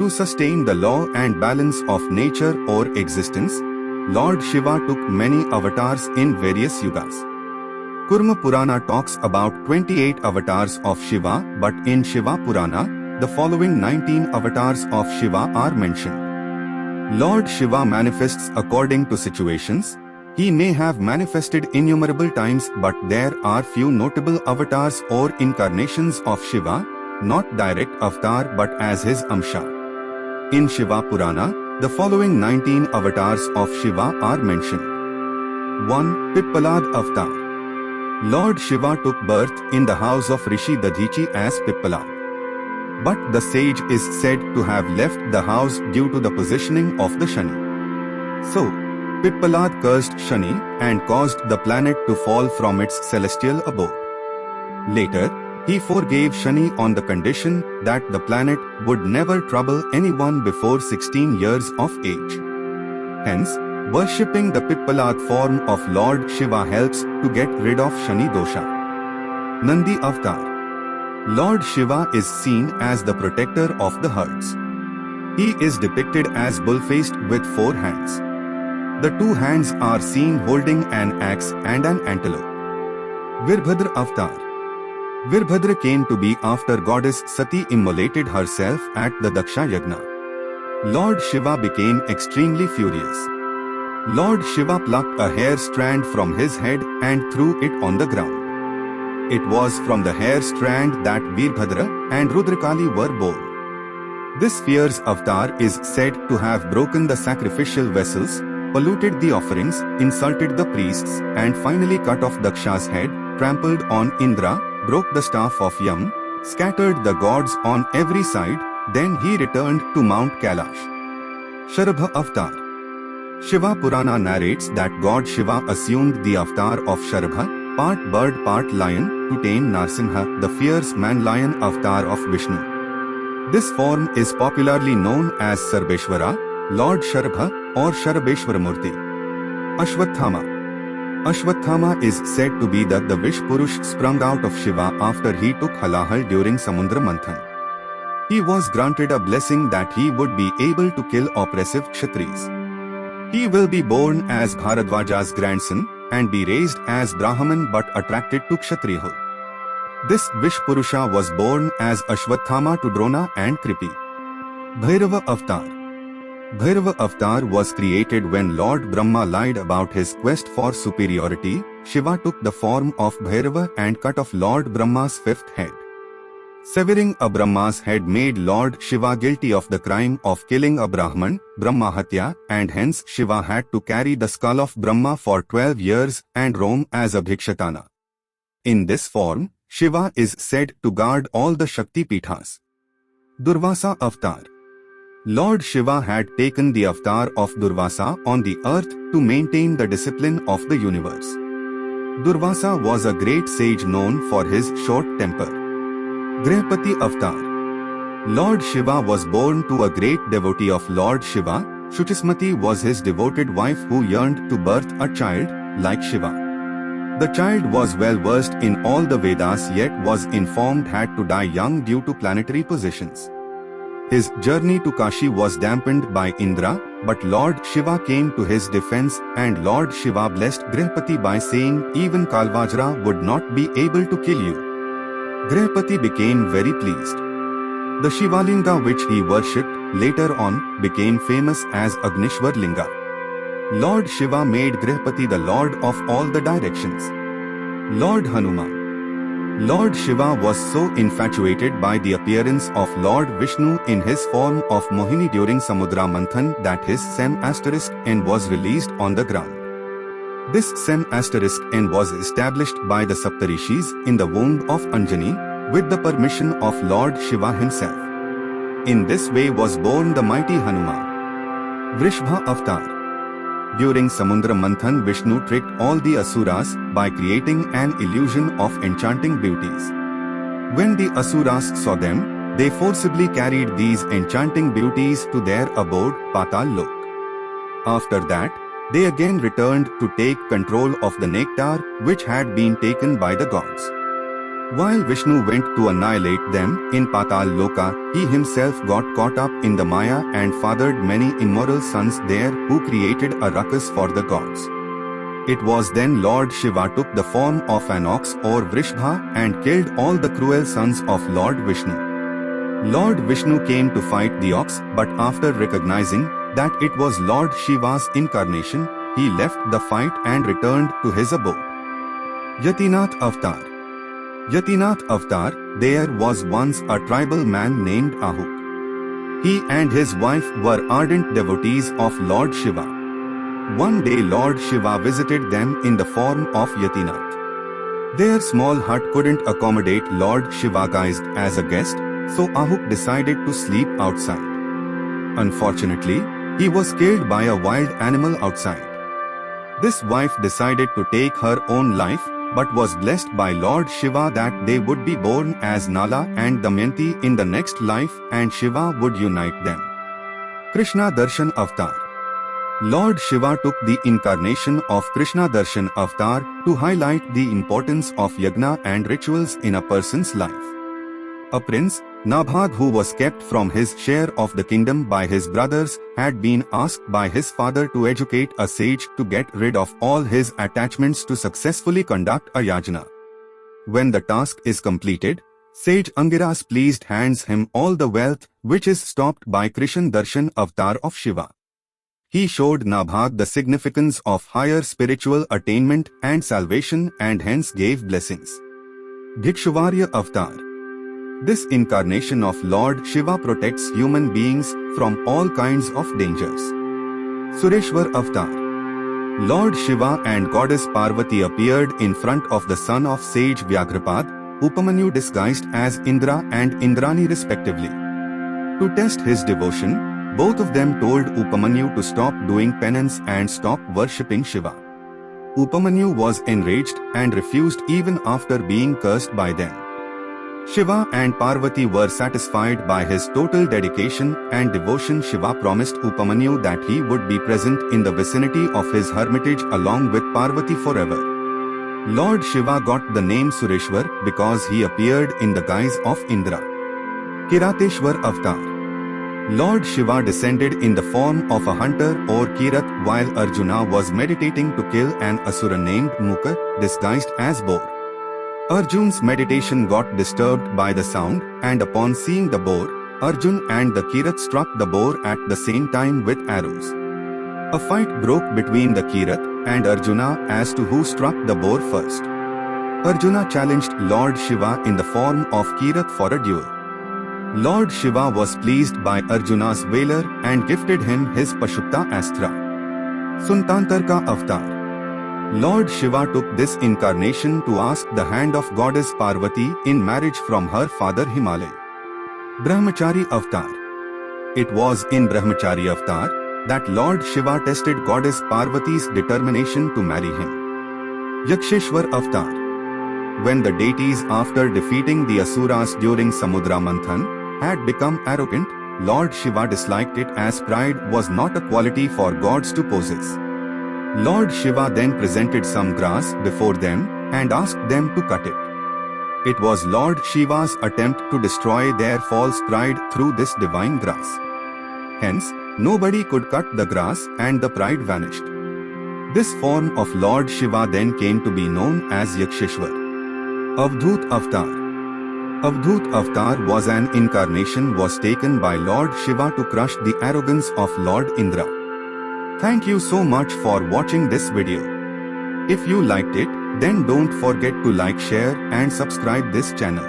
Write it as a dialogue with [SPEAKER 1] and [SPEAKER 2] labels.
[SPEAKER 1] To sustain the law and balance of nature or existence, Lord Shiva took many avatars in various yugas. Kurma Purana talks about 28 avatars of Shiva, but in Shiva Purana, the following 19 avatars of Shiva are mentioned. Lord Shiva manifests according to situations. He may have manifested innumerable times, but there are few notable avatars or incarnations of Shiva, not direct avatar but as his Amsha. In Shiva Purana, the following 19 avatars of Shiva are mentioned. 1. Pipalad Avatar. Lord Shiva took birth in the house of Rishi Dadhichi as Pipalad. But the sage is said to have left the house due to the positioning of the Shani. So, Pipalad cursed Shani and caused the planet to fall from its celestial abode. Later, he forgave Shani on the condition that the planet would never trouble anyone before 16 years of age. Hence, worshipping the Pipalad form of Lord Shiva helps to get rid of Shani dosha. Nandi Avatar. Lord Shiva is seen as the protector of the herds. He is depicted as bull-faced with 4 hands. The 2 hands are seen holding an axe and an antelope. Veerbhadra Avatar. Veerbhadra came to be after goddess Sati immolated herself at the Daksha Yagna. Lord Shiva became extremely furious. Lord Shiva plucked a hair strand from his head and threw it on the ground. It was from the hair strand that Veerbhadra and Rudrakali were born. This fierce avatar is said to have broken the sacrificial vessels, polluted the offerings, insulted the priests, and finally cut off Daksha's head, trampled on Indra, broke the staff of Yam, scattered the gods on every side, then he returned to Mount Kailash. Sharabha Avatar. Shiva Purana narrates that God Shiva assumed the avatar of Sharabha, part bird part lion, to tame Narsimha, the fierce man-lion avatar of Vishnu. This form is popularly known as Sarbeshwara, Lord Sharabha, or Sharabeshwaramurti. Ashwathama. Ashwathama is said to be the Vish Purush sprung out of Shiva after he took halahal during Samudra Manthan. He was granted a blessing that he would be able to kill oppressive Kshatris. He will be born as Bharadwaja's grandson and be raised as Brahman but attracted to Kshatriyahood. This Vish Purusha was born as Ashwathama to Drona and Kripi. Bhairava Avatar. Bhairava Avatar was created when Lord Brahma lied about his quest for superiority. Shiva took the form of Bhairava and cut off Lord Brahma's 5th head. Severing a Brahma's head made Lord Shiva guilty of the crime of killing a Brahman, Brahmahatya, and hence Shiva had to carry the skull of Brahma for 12 years and roam as a Bhikshatana. In this form, Shiva is said to guard all the Shakti Pithas. Durvasa Avatar. Lord Shiva had taken the avatar of Durvasa on the earth to maintain the discipline of the universe. Durvasa was a great sage known for his short temper. Grihapati Avatar. Lord Shiva was born to a great devotee of Lord Shiva. Shuchismati was his devoted wife who yearned to birth a child, like Shiva. The child was well versed in all the Vedas yet was informed had to die young due to planetary positions. His journey to Kashi was dampened by Indra, but Lord Shiva came to his defense and Lord Shiva blessed Grihpati by saying even Kalvajra would not be able to kill you. Grihpati became very pleased. The Shivalinga which he worshipped later on became famous as Agnishwar Linga. Lord Shiva made Grihpati the lord of all the directions. Lord Hanuman. Lord Shiva was so infatuated by the appearance of Lord Vishnu in his form of Mohini during Samudra Manthan that his Sem*n was released on the ground. This Sem*n was established by the Saptarishis in the womb of Anjani with the permission of Lord Shiva himself. In this way was born the mighty Hanuman. Vrishabha Avatar. During Samudra Manthan, Vishnu tricked all the Asuras by creating an illusion of enchanting beauties. When the Asuras saw them, they forcibly carried these enchanting beauties to their abode, Patal Lok. After that, they again returned to take control of the nectar which had been taken by the gods. While Vishnu went to annihilate them in Patal Loka, he himself got caught up in the Maya and fathered many immoral sons there who created a ruckus for the gods. It was then Lord Shiva took the form of an ox or Vrishabha and killed all the cruel sons of Lord Vishnu. Lord Vishnu came to fight the ox, but after recognizing that it was Lord Shiva's incarnation, he left the fight and returned to his abode. Yatinath Avatar. Yatinath Avatar, there was once a tribal man named Ahuk. He and his wife were ardent devotees of Lord Shiva. One day Lord Shiva visited them in the form of Yatinath. Their small hut couldn't accommodate Lord Shiva guised as a guest, so Ahuk decided to sleep outside. Unfortunately, he was killed by a wild animal outside. This wife decided to take her own life, but was blessed by Lord Shiva that they would be born as Nala and Damayanti in the next life and Shiva would unite them. Krishna Darshan Avatar. Lord Shiva took the incarnation of Krishna Darshan Avatar to highlight the importance of yagna and rituals in a person's life. A prince, Nabhag, who was kept from his share of the kingdom by his brothers, had been asked by his father to educate a sage to get rid of all his attachments to successfully conduct a yajna. When the task is completed, sage Angiras pleased hands him all the wealth, which is stopped by Krishna Darshan Avatar of Shiva. He showed Nabhag the significance of higher spiritual attainment and salvation and hence gave blessings. Bhikshuvarya Avatar. This incarnation of Lord Shiva protects human beings from all kinds of dangers. Sureshwar Avatar. Lord Shiva and Goddess Parvati appeared in front of the son of sage Vyaghapati, Upamanyu disguised as Indra and Indrani respectively. To test his devotion, both of them told Upamanyu to stop doing penance and stop worshipping Shiva. Upamanyu was enraged and refused even after being cursed by them. Shiva and Parvati were satisfied by his total dedication and devotion. Shiva promised Upamanyu that he would be present in the vicinity of his hermitage along with Parvati forever. Lord Shiva got the name Sureshwar because he appeared in the guise of Indra. Kirateshwar Avatar. Lord Shiva descended in the form of a hunter or Kirat while Arjuna was meditating to kill an asura named Mukha, disguised as boar. Arjun's meditation got disturbed by the sound, and upon seeing the boar, Arjun and the Kirat struck the boar at the same time with arrows. A fight broke between the Kirat and Arjuna as to who struck the boar first. Arjuna challenged Lord Shiva in the form of Kirat for a duel. Lord Shiva was pleased by Arjuna's valor and gifted him his Pashupta Astra. Suntantarka Avatar. Lord Shiva took this incarnation to ask the hand of Goddess Parvati in marriage from her father Himalaya. Brahmachari Avatar. It was in Brahmachari Avatar that Lord Shiva tested Goddess Parvati's determination to marry him. Yakshishwar Avatar. When the deities, after defeating the Asuras during Samudra Manthan, had become arrogant, Lord Shiva disliked it as pride was not a quality for gods to possess. Lord Shiva then presented some grass before them and asked them to cut it. It was Lord Shiva's attempt to destroy their false pride through this divine grass. Hence, nobody could cut the grass and the pride vanished. This form of Lord Shiva then came to be known as Yakshishwar. Avadhut Avatar. Avadhut Avatar was an incarnation was taken by Lord Shiva to crush the arrogance of Lord Indra. Thank you so much for watching this video. If you liked it, then don't forget to like, share and subscribe this channel.